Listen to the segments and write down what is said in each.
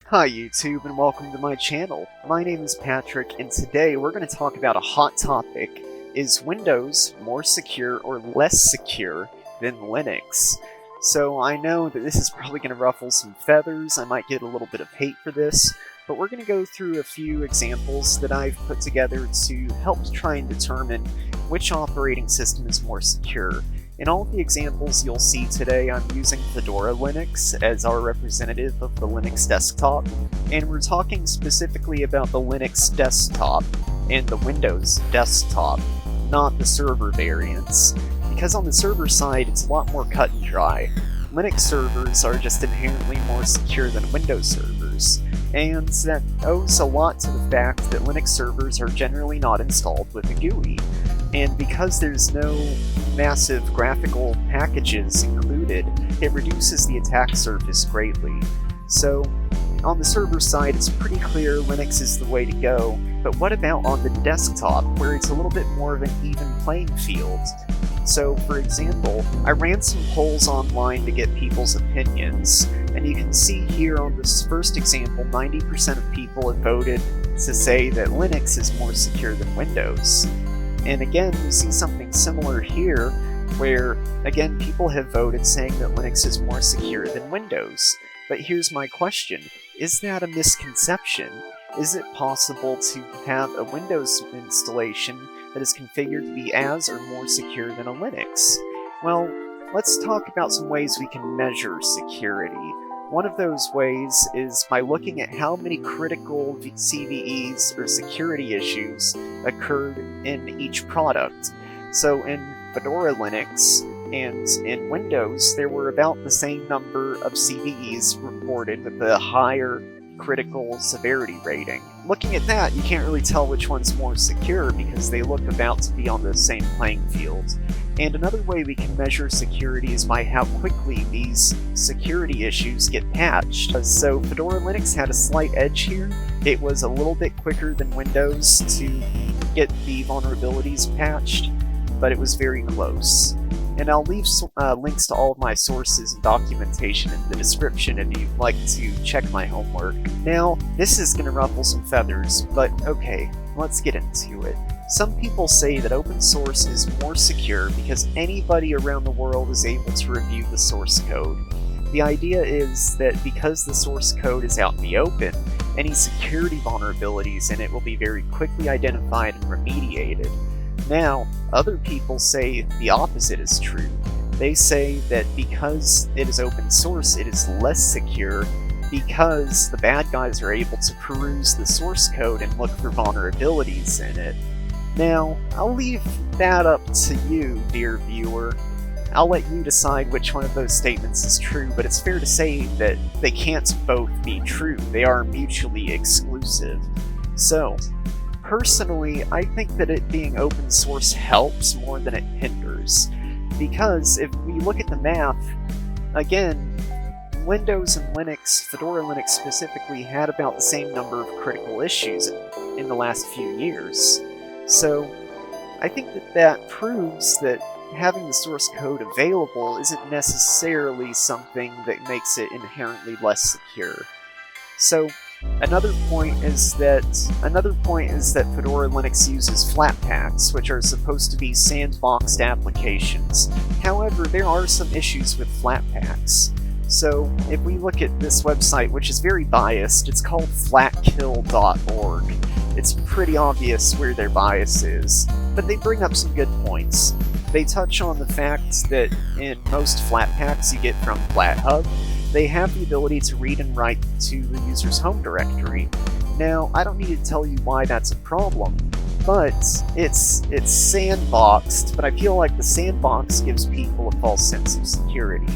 Hi YouTube and welcome to my channel. My name is Patrick and today we're going to talk about a hot topic. Is Windows more secure or less secure than Linux? So I know that this is probably going to ruffle some feathers, I might get a little bit of hate for this, but we're going to go through a few examples that I've put together to help try and determine which operating system is more secure. In all of the examples you'll see today, I'm using Fedora Linux as our representative of the Linux desktop, and we're talking specifically about the Linux desktop and the Windows desktop, not the server variants. Because on the server side, it's a lot more cut and dry. Linux servers are just inherently more secure than Windows servers, and that owes a lot to the fact that Linux servers are generally not installed with a GUI. And because there's no massive graphical packages included, it reduces the attack surface greatly. So, on the server side, it's pretty clear Linux is the way to go, but what about on the desktop, where it's a little bit more of an even playing field? So, for example, I ran some polls online to get people's opinions, and you can see here on this first example, 90% of people have voted to say that Linux is more secure than Windows. And again, we see something similar here, where, again, people have voted saying that Linux is more secure than Windows. But here's my question, is that a misconception? Is it possible to have a Windows installation that is configured to be as or more secure than a Linux? Well, let's talk about some ways we can measure security. One of those ways is by looking at how many critical CVEs or security issues occurred in each product. So in Fedora Linux and in Windows, there were about the same number of CVEs reported with a higher critical severity rating. Looking at that, you can't really tell which one's more secure because they look about to be on the same playing field. And another way we can measure security is by how quickly these security issues get patched. So Fedora Linux had a slight edge here. It was a little bit quicker than Windows to get the vulnerabilities patched, but it was very close. And I'll leave links to all of my sources and documentation in the description if you'd like to check my homework. Now, this is going to ruffle some feathers, but okay, let's get into it. Some people say that open source is more secure because anybody around the world is able to review the source code. The idea is that because the source code is out in the open, any security vulnerabilities in it will be very quickly identified and remediated. Now, other people say the opposite is true. They say that because it is open source, it is less secure because the bad guys are able to peruse the source code and look for vulnerabilities in it. Now, I'll leave that up to you, dear viewer. I'll let you decide which one of those statements is true, but it's fair to say that they can't both be true. They are mutually exclusive. So, personally, I think that it being open source helps more than it hinders. Because if we look at the math, again, Windows and Linux, Fedora Linux specifically, had about the same number of critical issues in the last few years. So, I think that proves that having the source code available isn't necessarily something that makes it inherently less secure. So, another point is that Fedora Linux uses Flatpaks, which are supposed to be sandboxed applications. However, there are some issues with Flatpaks. So, if we look at this website, which is very biased, it's called flatkill.org. It's pretty obvious where their bias is, but they bring up some good points. They touch on the fact that in most Flatpaks you get from FlatHub, they have the ability to read and write to the user's home directory. Now, I don't need to tell you why that's a problem, but it's sandboxed, but I feel like the sandbox gives people a false sense of security.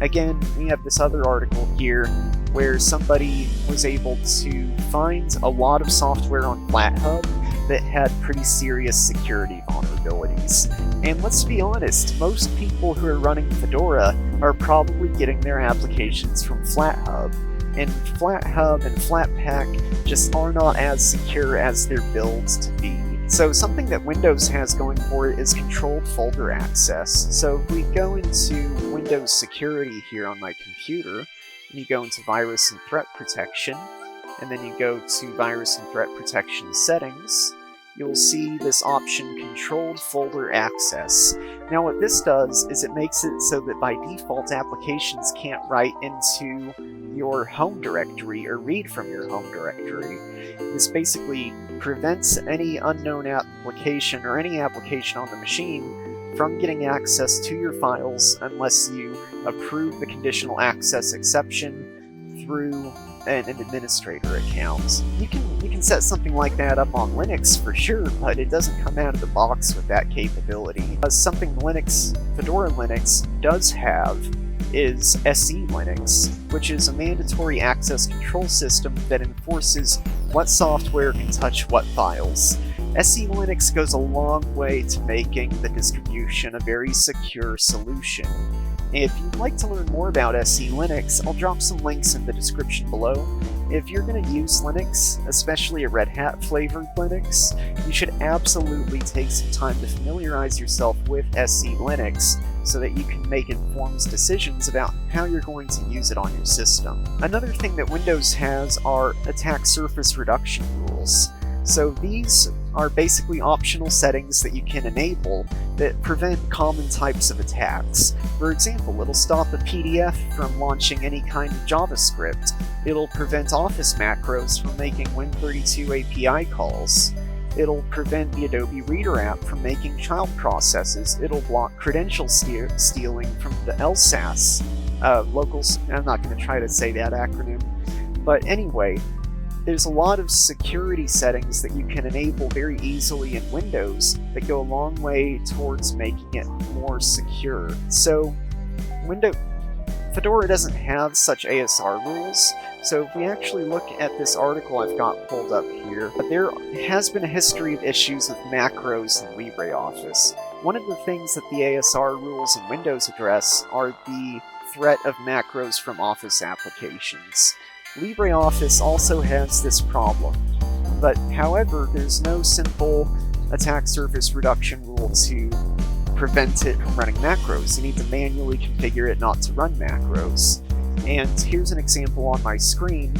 Again, we have this other article here where somebody was able to find a lot of software on FlatHub that had pretty serious security vulnerabilities. And let's be honest, most people who are running Fedora are probably getting their applications from FlatHub. And FlatHub and Flatpak just are not as secure as they're billed to be. So something that Windows has going for it is controlled folder access. So if we go into Windows security here on my computer, and you go into Virus and Threat Protection, and then you go to Virus and Threat Protection Settings, you'll see this option, Controlled Folder Access. Now what this does is it makes it so that by default applications can't write into your home directory or read from your home directory. This basically prevents any unknown application or any application on the machine from getting access to your files unless you approve the conditional access exception through an administrator account. You can set something like that up on Linux for sure, but it doesn't come out of the box with that capability. Something Fedora Linux does have is SE Linux, which is a mandatory access control system that enforces what software can touch what files. SE Linux goes a long way to making the distribution a very secure solution. If you'd like to learn more about SE Linux, I'll drop some links in the description below. If you're going to use Linux, especially a Red Hat flavored Linux, you should absolutely take some time to familiarize yourself with SE Linux so that you can make informed decisions about how you're going to use it on your system. Another thing that Windows has are attack surface reduction rules. So these are basically optional settings that you can enable that prevent common types of attacks. For example, it'll stop a PDF from launching any kind of JavaScript. It'll prevent Office macros from making Win32 API calls. It'll prevent the Adobe Reader app from making child processes. It'll block credential stealing from the LSAS, I'm not going to try to say that acronym. But anyway, there's a lot of security settings that you can enable very easily in Windows that go a long way towards making it more secure. So, Fedora doesn't have such ASR rules, so if we actually look at this article I've got pulled up here, there has been a history of issues with macros in LibreOffice. One of the things that the ASR rules in Windows address are the threat of macros from Office applications. LibreOffice also has this problem, but however, there's no simple attack surface reduction rule to prevent it from running macros. You need to manually configure it not to run macros. And here's an example on my screen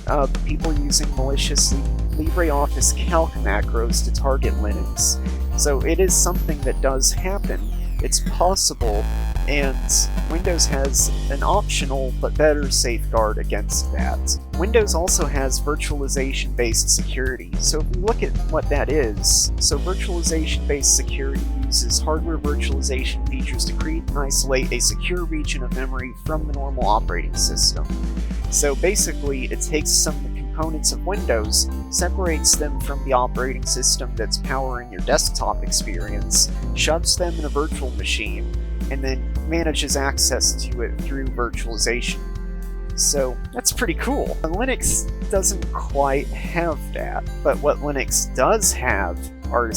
of people using malicious LibreOffice Calc macros to target Linux. So it is something that does happen. It's possible, and Windows has an optional but better safeguard against that. Windows also has virtualization-based security, so if we look at what that is, so virtualization-based security uses hardware virtualization features to create and isolate a secure region of memory from the normal operating system. So basically, it takes some of the components of Windows, separates them from the operating system that's powering your desktop experience, shoves them in a virtual machine, and then manages access to it through virtualization. So that's pretty cool. Linux doesn't quite have that, but what Linux does have are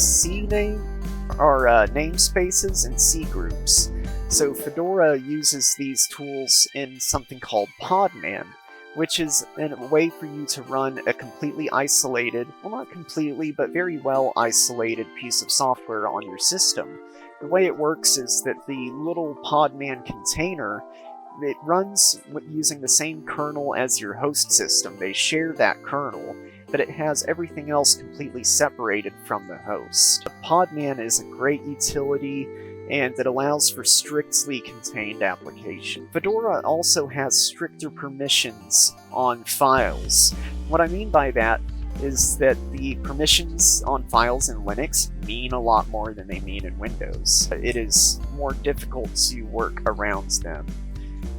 namespaces and C groups. So Fedora uses these tools in something called Podman, which is a way for you to run a completely isolated, well not completely, but very well isolated piece of software on your system. The way it works is that the little Podman container, it runs using the same kernel as your host system. They share that kernel, but it has everything else completely separated from the host. Podman is a great utility, and it allows for strictly contained application. Fedora also has stricter permissions on files. What I mean by that is that the permissions on files in Linux mean a lot more than they mean in Windows. It is more difficult to work around them.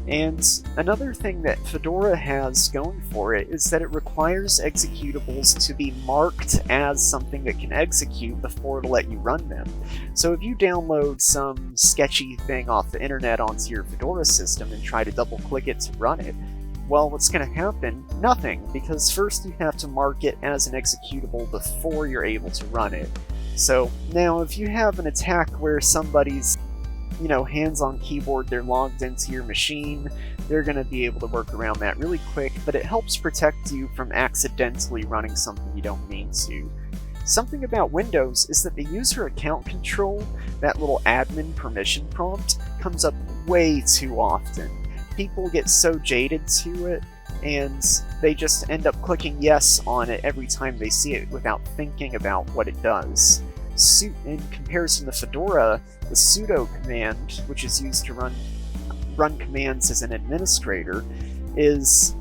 And another thing that Fedora has going for it is that it requires executables to be marked as something that can execute before it'll let you run them. So if you download some sketchy thing off the internet onto your Fedora system and try to double-click it to run it, well, what's going to happen? Nothing, because first you have to mark it as an executable before you're able to run it. So now if you have an attack where somebody's hands on keyboard, they're logged into your machine, they're going to be able to work around that really quick, but it helps protect you from accidentally running something you don't mean to. Something about Windows is that the user account control, that little admin permission prompt, comes up way too often. people get so jaded to it, and they just end up clicking yes on it every time they see it without thinking about what it does. In comparison to Fedora, the sudo command, which is used to run commands as an administrator, is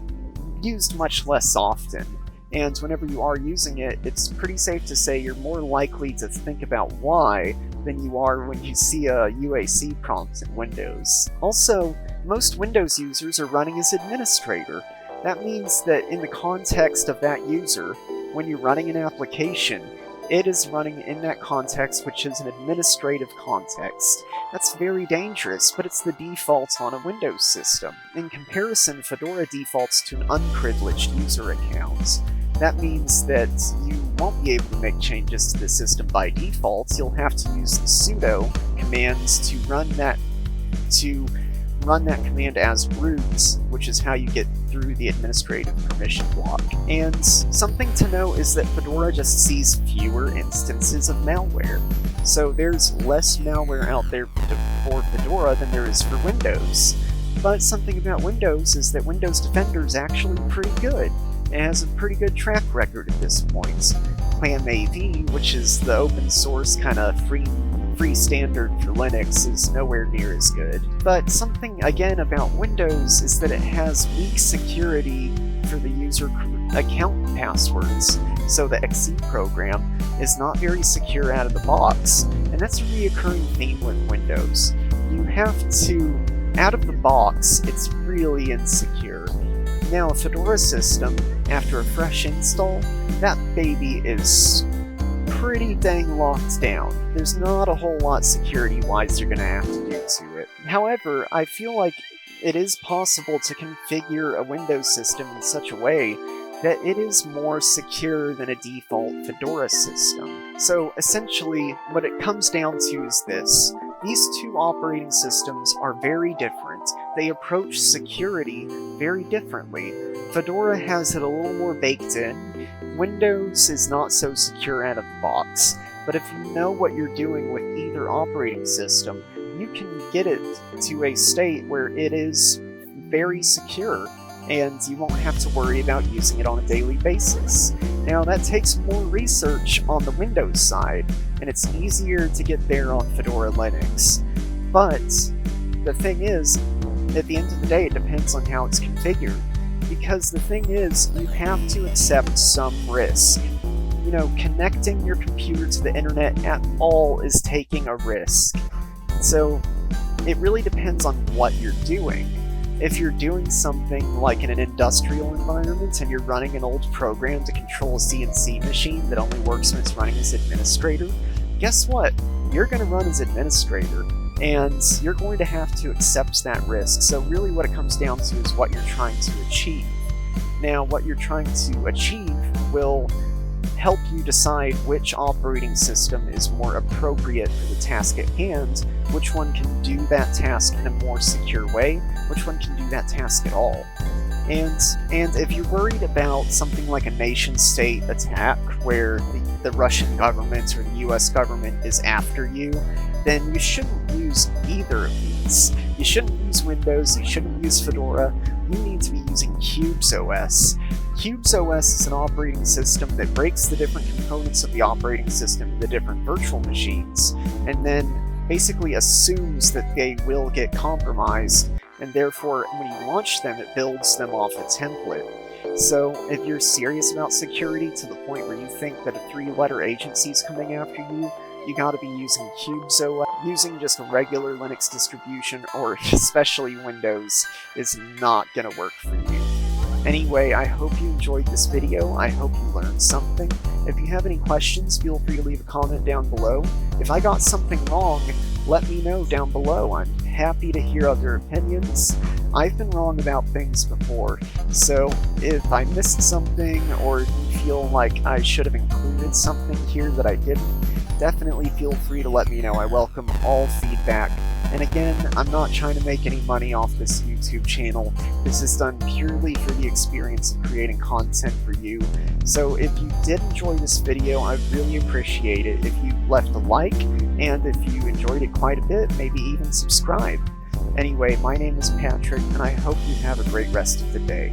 used much less often. And whenever you are using it, it's pretty safe to say you're more likely to think about why than you are when you see a UAC prompt in Windows. Also, most Windows users are running as administrator. That means that in the context of that user, when you're running an application, it is running in that context, which is an administrative context. That's very dangerous, but it's the default on a Windows system. In comparison, Fedora defaults to an unprivileged user account. That means that you won't be able to make changes to the system by default. You'll have to use the sudo commands to run that command as root, which is how you get through the administrative permission block. And something to note is that Fedora just sees fewer instances of malware. So there's less malware out there for Fedora than there is for Windows. But something about Windows is that Windows Defender is actually pretty good. It has a pretty good track record at this point. ClamAV, which is the open source kind of free standard for Linux, is nowhere near as good. But something again about Windows is that it has weak security for the user account passwords. So the XC program is not very secure out of the box, and that's a reoccurring theme with Windows. You have to, out of the box, it's really insecure. Now a Fedora system, after a fresh install, that baby is pretty dang locked down. There's not a whole lot security-wise you're gonna have to do to it. However, I feel like it is possible to configure a Windows system in such a way that it is more secure than a default Fedora system. So essentially, what it comes down to is this. These two operating systems are very different. They approach security very differently. Fedora has it a little more baked in. Windows is not so secure out of the box. But if you know what you're doing with either operating system, you can get it to a state where it is very secure, and you won't have to worry about using it on a daily basis. Now, that takes more research on the Windows side, and it's easier to get there on Fedora Linux. But the thing is, at the end of the day, it depends on how it's configured. Because the thing is, you have to accept some risk. You know, connecting your computer to the internet at all is taking a risk. So, it really depends on what you're doing. If you're doing something like in an industrial environment and you're running an old program to control a CNC machine that only works when it's running as administrator, guess what? You're going to run as administrator, and you're going to have to accept that risk. So really what it comes down to is what you're trying to achieve. Now, what you're trying to achieve will help you decide which operating system is more appropriate for the task at hand, which one can do that task in a more secure way, which one can do that task at all. And if you're worried about something like a nation-state attack where the Russian government or the US government is after you, then you shouldn't use either of these. You shouldn't use Windows, you shouldn't use Fedora, you need to be using QubesOS. QubesOS is an operating system that breaks the different components of the operating system into different virtual machines, and then basically assumes that they will get compromised, and therefore when you launch them, it builds them off a template. So if you're serious about security to the point where you think that a 3-letter agency is coming after you, you gotta be using QubesOS. Using just a regular Linux distribution, or especially Windows, is not gonna work for you. Anyway, I hope you enjoyed this video. I hope you learned something. If you have any questions, feel free to leave a comment down below. If I got something wrong, let me know down below. I'm happy to hear other opinions. I've been wrong about things before, so if I missed something or you feel like I should have included something here that I didn't, definitely feel free to let me know. I welcome all feedback. And again, I'm not trying to make any money off this YouTube channel. This is done purely for the experience of creating content for you. So if you did enjoy this video, I'd really appreciate it if you left a like, and if you enjoyed it quite a bit, maybe even subscribe. Anyway, my name is Patrick, and I hope you have a great rest of the day.